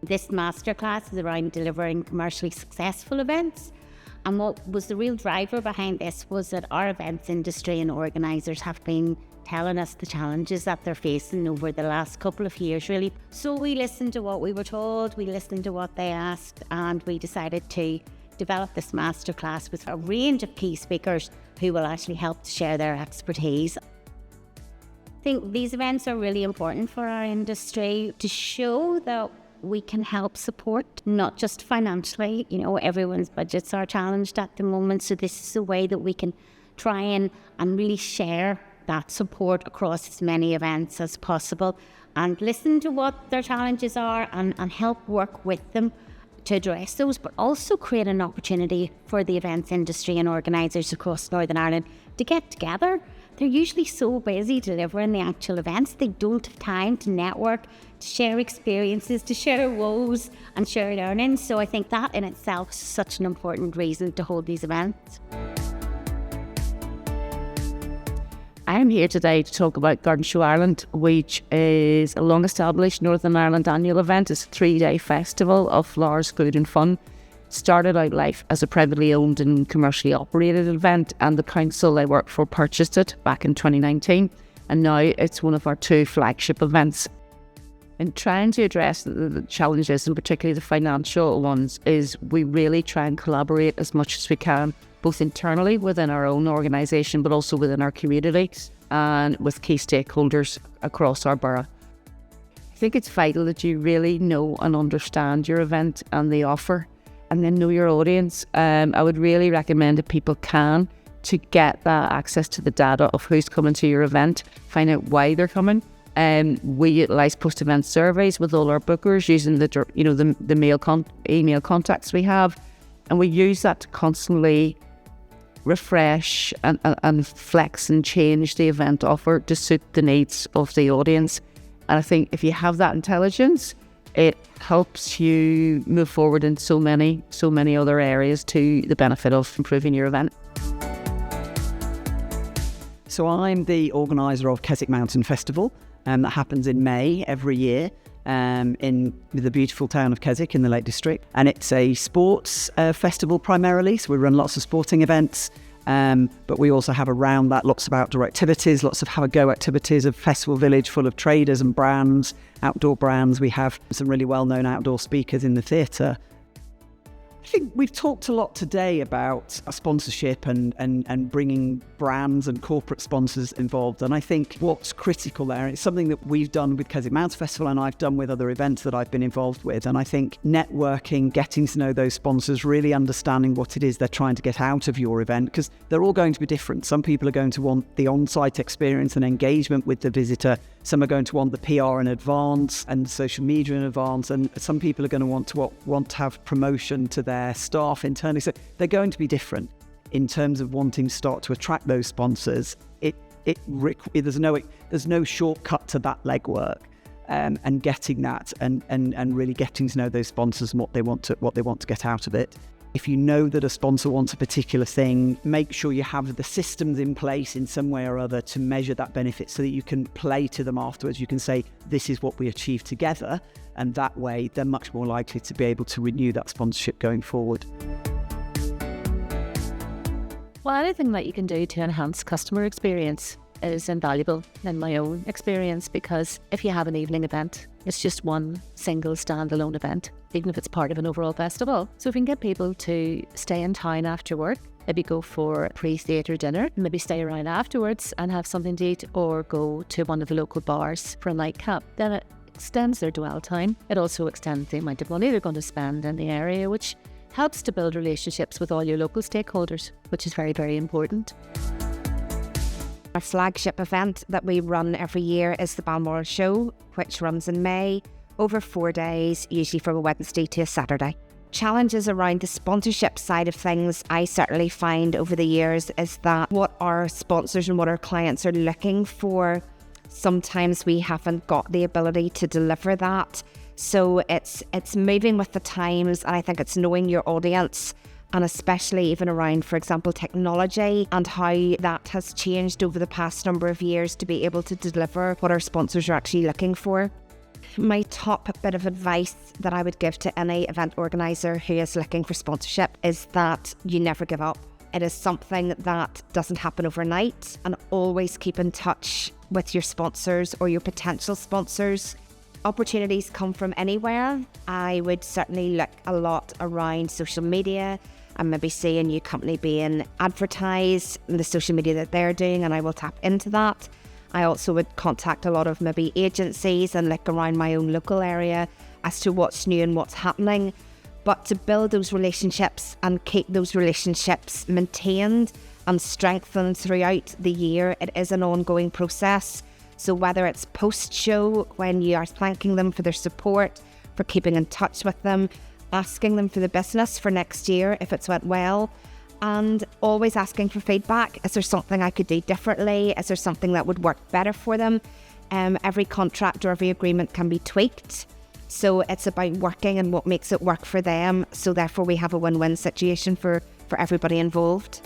This masterclass is around delivering commercially successful events. And what was the real driver behind this was that our events industry and organisers have been telling us the challenges that they're facing over the last couple of years, really. So we listened to what we were told, we listened to what they asked, and we decided to develop this masterclass with a range of key speakers who will actually help to share their expertise. I think these events are really important for our industry to show that we can help support, not just financially. Everyone's budgets are challenged at the moment, so this is a way that we can try and really share that support across as many events as possible and listen to what their challenges are and help work with them to address those, but also create an opportunity for the events industry and organisers across Northern Ireland to get together. They're usually so busy delivering the actual events, they don't have time to network, to share experiences, to share woes and share learnings. So I think that in itself is such an important reason to hold these events. I am here today to talk about Garden Show Ireland, which is a long-established Northern Ireland annual event. It's a 3-day festival of flowers, food and fun. Started out life as a privately owned and commercially operated event, and the council I work for purchased it back in 2019, and now it's one of our 2 flagship events. In trying to address the challenges, and particularly the financial ones, is we really try and collaborate as much as we can, both internally within our own organisation, but also within our community and with key stakeholders across our borough. I think it's vital that you really know and understand your event and the offer, and then know your audience. I would really recommend that people can, to get that access to the data of who's coming to your event, find out why they're coming. We utilise post-event surveys with all our bookers using the email contacts we have, and we use that to constantly refresh and flex and change the event offer to suit the needs of the audience. And I think if you have that intelligence, it helps you move forward in so many other areas to the benefit of improving your event. So I'm the organiser of Keswick Mountain Festival, that happens in May every year in the beautiful town of Keswick in the Lake District. And it's a sports festival primarily, so we run lots of sporting events, but we also have around that lots of outdoor activities, lots of have-a-go activities, a festival village full of traders and brands, outdoor brands. We have some really well-known outdoor speakers in the theatre. I think we've talked a lot today about sponsorship and bringing brands and corporate sponsors involved. And I think what's critical there, it's something that we've done with Keswick Mountain Festival and I've done with other events that I've been involved with. And I think networking, getting to know those sponsors, really understanding what it is they're trying to get out of your event, because they're all going to be different. Some people are going to want the on-site experience and engagement with the visitor. Some are going to want the PR in advance and social media in advance, and some people are going to want to have promotion to their staff internally. So they're going to be different in terms of wanting to start to attract those sponsors. There's no shortcut to that legwork, and getting that and really getting to know those sponsors and what they want to get out of it. If you know that a sponsor wants a particular thing, make sure you have the systems in place in some way or other to measure that benefit so that you can play to them afterwards. You can say, this is what we achieved together, and that way they're much more likely to be able to renew that sponsorship going forward. Well, anything that you can do to enhance customer experience is invaluable in my own experience, because if you have an evening event, it's just one single standalone event, even if it's part of an overall festival. So if you can get people to stay in town after work, maybe go for a pre-theatre dinner, maybe stay around afterwards and have something to eat, or go to one of the local bars for a nightcap, then it extends their dwell time. It also extends the amount of money they're going to spend in the area, which helps to build relationships with all your local stakeholders, which is very, very important. Our flagship event that we run every year is the Balmoral Show, which runs in May over 4 days, usually from a Wednesday to a Saturday. Challenges around the sponsorship side of things, I certainly find over the years, is that what our sponsors and what our clients are looking for, sometimes we haven't got the ability to deliver that. So it's moving with the times, and I think it's knowing your audience, and especially even around, for example, technology and how that has changed over the past number of years to be able to deliver what our sponsors are actually looking for. my top bit of advice that I would give to any event organiser who is looking for sponsorship is that you never give up. It is something that doesn't happen overnight, and always keep in touch with your sponsors or your potential sponsors. Opportunities come from anywhere. I would certainly look a lot around social media and maybe see a new company being advertised in the social media that they're doing, and I will tap into that. I also would contact a lot of maybe agencies and look around my own local area as to what's new and what's happening. But to build those relationships and keep those relationships maintained and strengthened throughout the year, it is an ongoing process. So whether it's post-show, when you are thanking them for their support, for keeping in touch with them, asking them for the business for next year if it's went well, and always asking for feedback. Is there something I could do differently? Is there something that would work better for them? Every contract or every agreement can be tweaked. So it's about working and what makes it work for them. So therefore we have a win-win situation for everybody involved.